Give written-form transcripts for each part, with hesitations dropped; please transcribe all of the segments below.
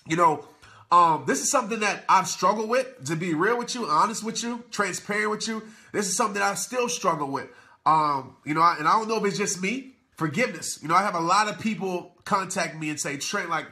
This is something that I've struggled with, to be real with you, honest with you, transparent with you. This is something that I still struggle with. And I don't know if it's just me. Forgiveness. I have a lot of people contact me and say, Trent, like,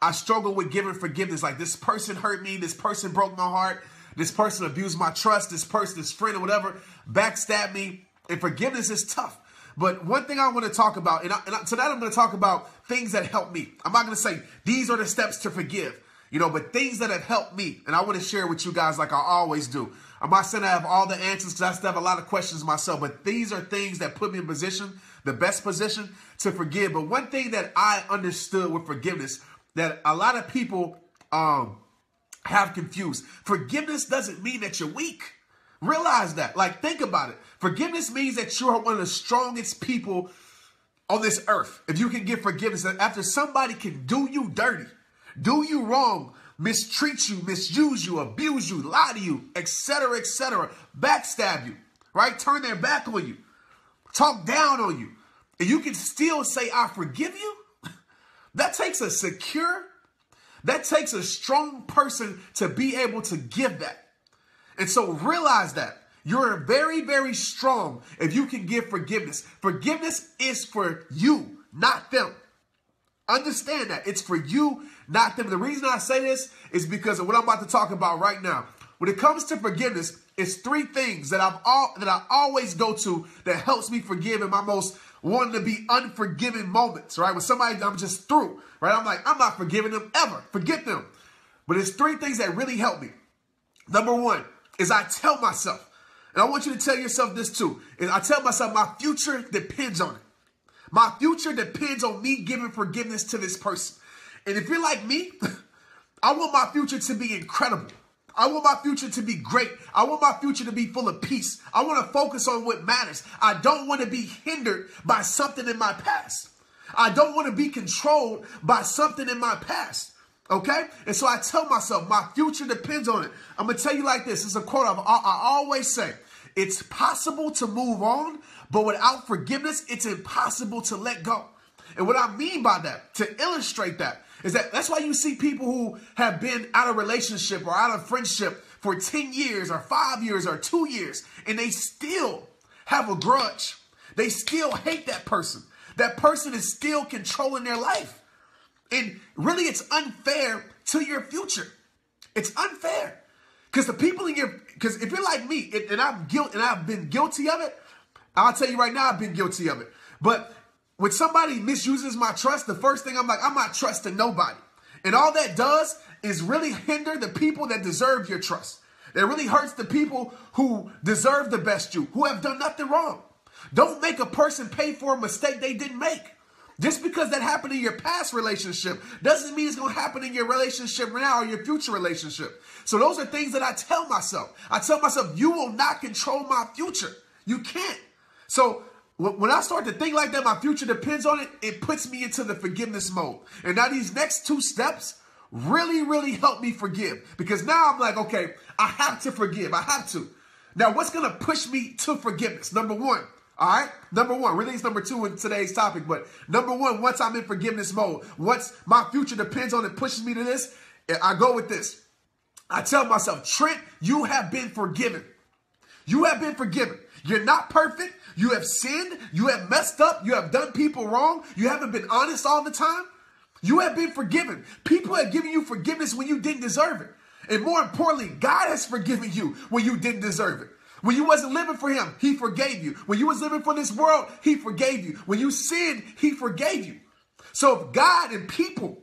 I struggle with giving forgiveness. Like, this person hurt me. This person broke my heart. This person abused my trust. This person, this friend or whatever, backstabbed me. And forgiveness is tough. But one thing I want to talk about, tonight I'm going to talk about things that help me. I'm not going to say these are the steps to forgive, but things that have helped me. And I want to share with you guys like I always do. I'm not saying I have all the answers because I still have a lot of questions myself. But these are things that put me in position, the best position to forgive. But one thing that I understood with forgiveness that a lot of people have confused. Forgiveness doesn't mean that you're weak. Realize that. Like, think about it. Forgiveness means that you're one of the strongest people on this earth. If you can give forgiveness, after somebody can do you dirty, do you wrong, mistreat you, misuse you, abuse you, lie to you, etc., backstab you, right? Turn their back on you, talk down on you, and you can still say, I forgive you. That takes a strong person to be able to give that. And so realize that you're very, very strong if you can give forgiveness. Forgiveness is for you, not them. Understand that. It's for you, not them. The reason I say this is because of what I'm about to talk about right now. When it comes to forgiveness, it's three things that I always go to that helps me forgive in my most wanting to be unforgiving moments, right? When somebody I'm just through, right? I'm like, I'm not forgiving them ever. Forget them. But it's three things that really help me. Number one is I tell myself, and I want you to tell yourself this too, is I tell myself my future depends on it. My future depends on me giving forgiveness to this person. And if you're like me, I want my future to be incredible. I want my future to be great. I want my future to be full of peace. I want to focus on what matters. I don't want to be hindered by something in my past. I don't want to be controlled by something in my past. Okay? And so I tell myself my future depends on it. I'm going to tell you like this. It's a quote I always say. It's possible to move on, but without forgiveness, it's impossible to let go. And what I mean by that, to illustrate that, is that's why you see people who have been out of relationship or out of friendship for 10 years or 5 years or 2 years, and they still have a grudge. They still hate that person. That person is still controlling their life. And really, it's unfair to your future. It's unfair. Because if you're like me, and I've been guilty of it, I'll tell you right now, I've been guilty of it. But when somebody misuses my trust, the first thing I'm like, I'm not trusting nobody. And all that does is really hinder the people that deserve your trust. It really hurts the people who deserve the best you, who have done nothing wrong. Don't make a person pay for a mistake they didn't make. Just because that happened in your past relationship doesn't mean it's going to happen in your relationship now or your future relationship. So those are things that I tell myself. I tell myself, you will not control my future. You can't. So when I start to think like that, my future depends on it, it puts me into the forgiveness mode. And now these next two steps really, really help me forgive. Because now I'm like, okay, I have to forgive. I have to. Now, what's going to push me to forgiveness? Number one. All right. Number one, really it's number two in today's topic. But number one, once I'm in forgiveness mode, once my future depends on it, pushes me to this, I go with this. I tell myself, Trent, you have been forgiven. You have been forgiven. You're not perfect. You have sinned. You have messed up. You have done people wrong. You haven't been honest all the time. You have been forgiven. People have given you forgiveness when you didn't deserve it. And more importantly, God has forgiven you when you didn't deserve it. When you wasn't living for him, he forgave you. When you was living for this world, he forgave you. When you sinned, he forgave you. So if God and people,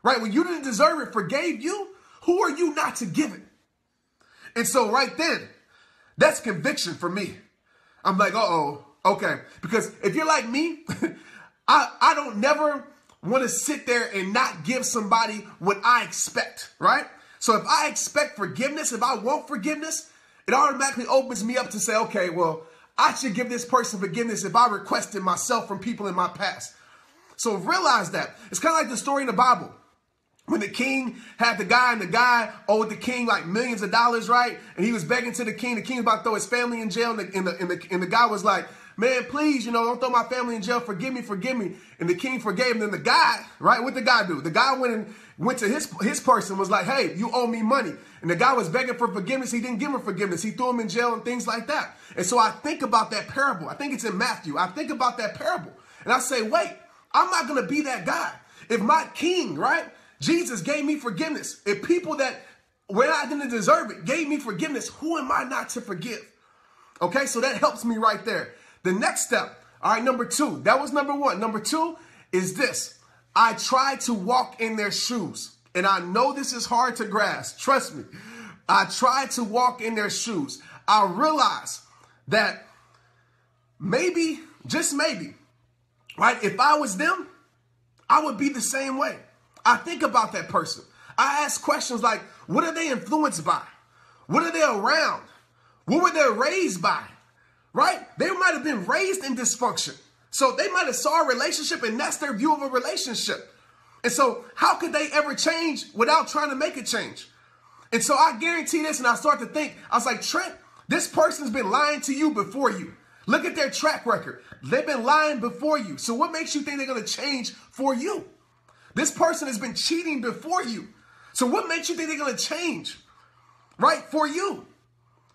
right, when you didn't deserve it, forgave you, who are you not to give it? And so right then, that's conviction for me. I'm like, uh-oh, okay. Because if you're like me, I don't never want to sit there and not give somebody what I expect, right? So if I expect forgiveness, if I want forgiveness, it automatically opens me up to say, okay, well, I should give this person forgiveness if I requested myself from people in my past. So realize that. It's kind of like the story in the Bible. When the king had the guy, and the guy owed the king like millions of dollars, right? And he was begging to the king. The king was about to throw his family in jail. And the guy was like, man, please, don't throw my family in jail. Forgive me, forgive me. And the king forgave him. Then the guy, right, what the guy do? The guy went to his person, was like, hey, you owe me money. And the guy was begging for forgiveness. He didn't give him forgiveness. He threw him in jail and things like that. And so I think about that parable. I think it's in Matthew. I think about that parable. And I say, wait, I'm not going to be that guy. If my king, right, Jesus gave me forgiveness. If people that, when I didn't deserve it, gave me forgiveness, who am I not to forgive? Okay, so that helps me right there. The next step, all right, number 2. That was number 1. Number 2 is this. I try to walk in their shoes. And I know this is hard to grasp. Trust me. I try to walk in their shoes. I realize that maybe, just maybe, right, if I was them, I would be the same way. I think about that person. I ask questions like, what are they influenced by? What are they around? What were they raised by? Right? They might have been raised in dysfunction. So they might have saw a relationship and that's their view of a relationship. And so how could they ever change without trying to make a change? And so I guarantee this, and I start to think, I was like, Trent, this person's been lying to you before you. Look at their track record. They've been lying before you. So what makes you think they're going to change for you? This person has been cheating before you. So what makes you think they're going to change, right, for you?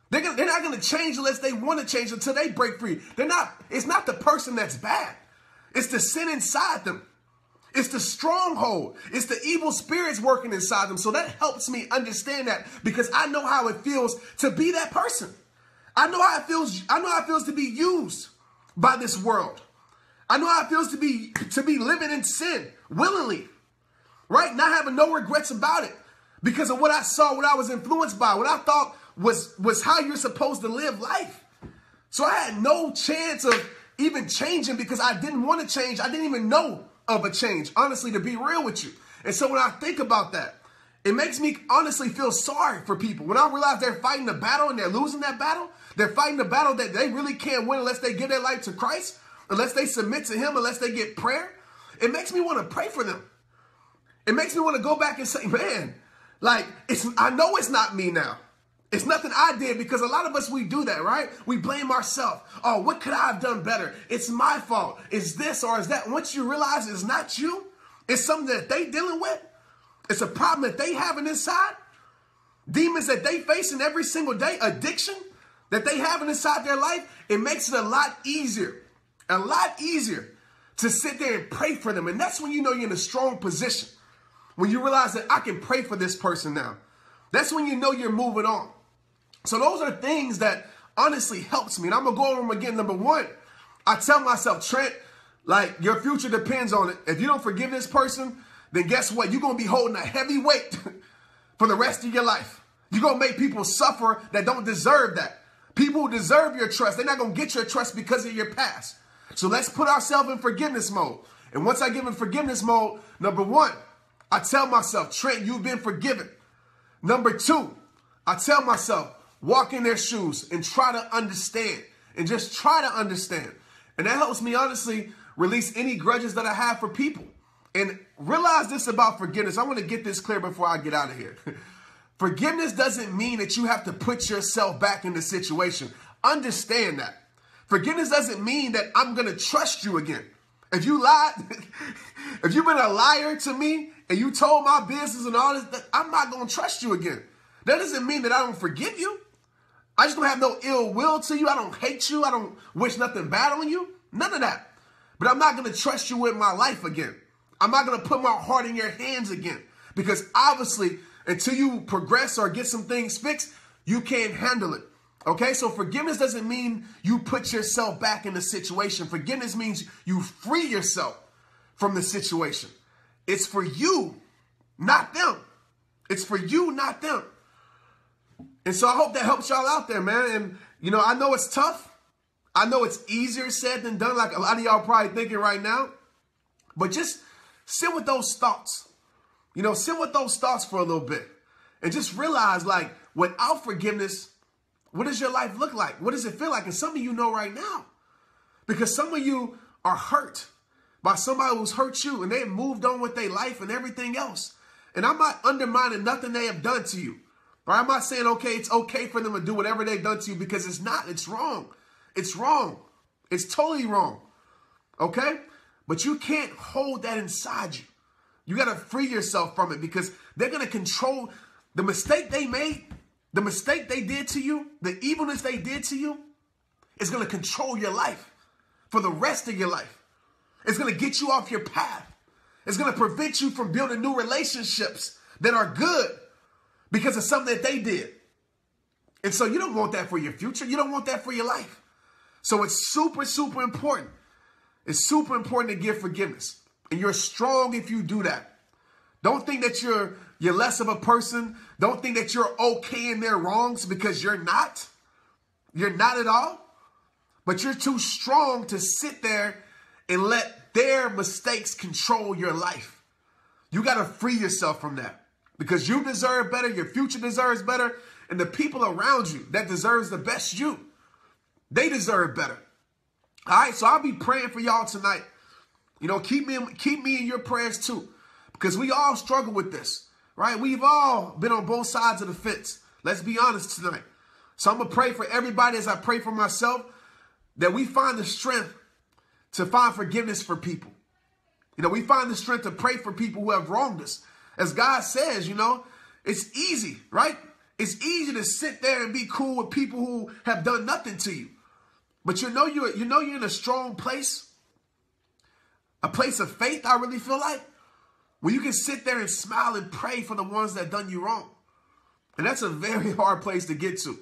They're not going to change unless they want to change until they break free. It's not the person that's bad. It's the sin inside them. It's the stronghold. It's the evil spirits working inside them. So that helps me understand that because I know how it feels to be that person. I know how it feels. I know how it feels to be used by this world. I know how it feels to be living in sin willingly, right? Not having no regrets about it because of what I saw, what I was influenced by, what I thought was how you're supposed to live life. So I had no chance of even changing because I didn't want to change. I didn't even know of a change, honestly, to be real with you. And so when I think about that, it makes me honestly feel sorry for people. When I realize they're fighting a battle and they're losing that battle, they're fighting a battle that they really can't win unless they give their life to Christ, unless they submit to him, unless they get prayer. It makes me want to pray for them. It makes me want to go back and say, man, like, I know it's not me now. It's nothing I did because a lot of us, we do that, right? We blame ourselves. Oh, what could I have done better? It's my fault. It's this or is that. Once you realize it's not you, it's something that they dealing with. It's a problem that they having inside. Demons that they facing every single day. Addiction that they having inside their life. It makes it a lot easier to sit there and pray for them. And that's when you know you're in a strong position. When you realize that I can pray for this person now. That's when you know you're moving on. So those are things that honestly helps me. And I'm going to go over them again. Number 1, I tell myself, Trent, like your future depends on it. If you don't forgive this person, then guess what? You're going to be holding a heavy weight for the rest of your life. You're going to make people suffer that don't deserve that. People who deserve your trust, they're not going to get your trust because of your past. So let's put ourselves in forgiveness mode. And once I get in forgiveness mode, number 1, I tell myself, Trent, you've been forgiven. Number 2, I tell myself, walk in their shoes and try to understand and just try to understand. And that helps me honestly release any grudges that I have for people. And realize this about forgiveness. I want to get this clear before I get out of here. Forgiveness doesn't mean that you have to put yourself back in the situation. Understand that. Forgiveness doesn't mean that I'm going to trust you again. If you lied, if you've been a liar to me and you told my business and all this, I'm not going to trust you again. That doesn't mean that I don't forgive you. I just don't have no ill will to you. I don't hate you. I don't wish nothing bad on you. None of that. But I'm not going to trust you with my life again. I'm not going to put my heart in your hands again. Because obviously, until you progress or get some things fixed, you can't handle it. Okay, so forgiveness doesn't mean you put yourself back in the situation. Forgiveness means you free yourself from the situation. It's for you, not them. It's for you, not them. And so I hope that helps y'all out there, man. And, you know, I know it's tough. I know it's easier said than done, like a lot of y'all probably thinking right now. But just sit with those thoughts. You know, sit with those thoughts for a little bit. And just realize, like, without forgiveness, what does your life look like? What does it feel like? And some of you know right now. Because some of you are hurt by somebody who's hurt you. And they've moved on with their life and everything else. And I'm not undermining nothing they have done to you. Right? I'm not saying, okay, it's okay for them to do whatever they've done to you. Because it's not. It's wrong. It's wrong. It's totally wrong. Okay? But you can't hold that inside you. You got to free yourself from it, because they're going to control the mistake they made, the mistake they did to you, the evilness they did to you is going to control your life for the rest of your life. It's going to get you off your path. It's going to prevent you from building new relationships that are good because of something that they did. And so you don't want that for your future. You don't want that for your life. So it's super, super important. It's super important to give forgiveness. And you're strong if you do that. Don't think that you're less of a person. Don't think that you're okay in their wrongs, because you're not. You're not at all. But you're too strong to sit there and let their mistakes control your life. You got to free yourself from that, because you deserve better. Your future deserves better. And the people around you that deserves the best you, they deserve better. All right, so I'll be praying for y'all tonight. You know, keep me in your prayers too, because we all struggle with this, right? We've all been on both sides of the fence. Let's be honest tonight. So I'm going to pray for everybody, as I pray for myself, that we find the strength to find forgiveness for people. You know, we find the strength to pray for people who have wronged us. As God says, you know, it's easy, right? It's easy to sit there and be cool with people who have done nothing to you. But you're in a strong place, a place of faith, I really feel like, where you can sit there and smile and pray for the ones that done you wrong. And that's a very hard place to get to.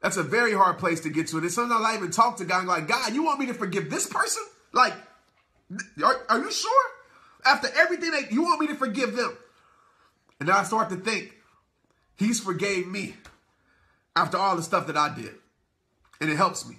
That's a very hard place to get to. And sometimes I even talk to God and like, God, you want me to forgive this person? Like, are you sure? After everything that you want me to forgive them? And then I start to think, he's forgave me after all the stuff that I did. And it helps me.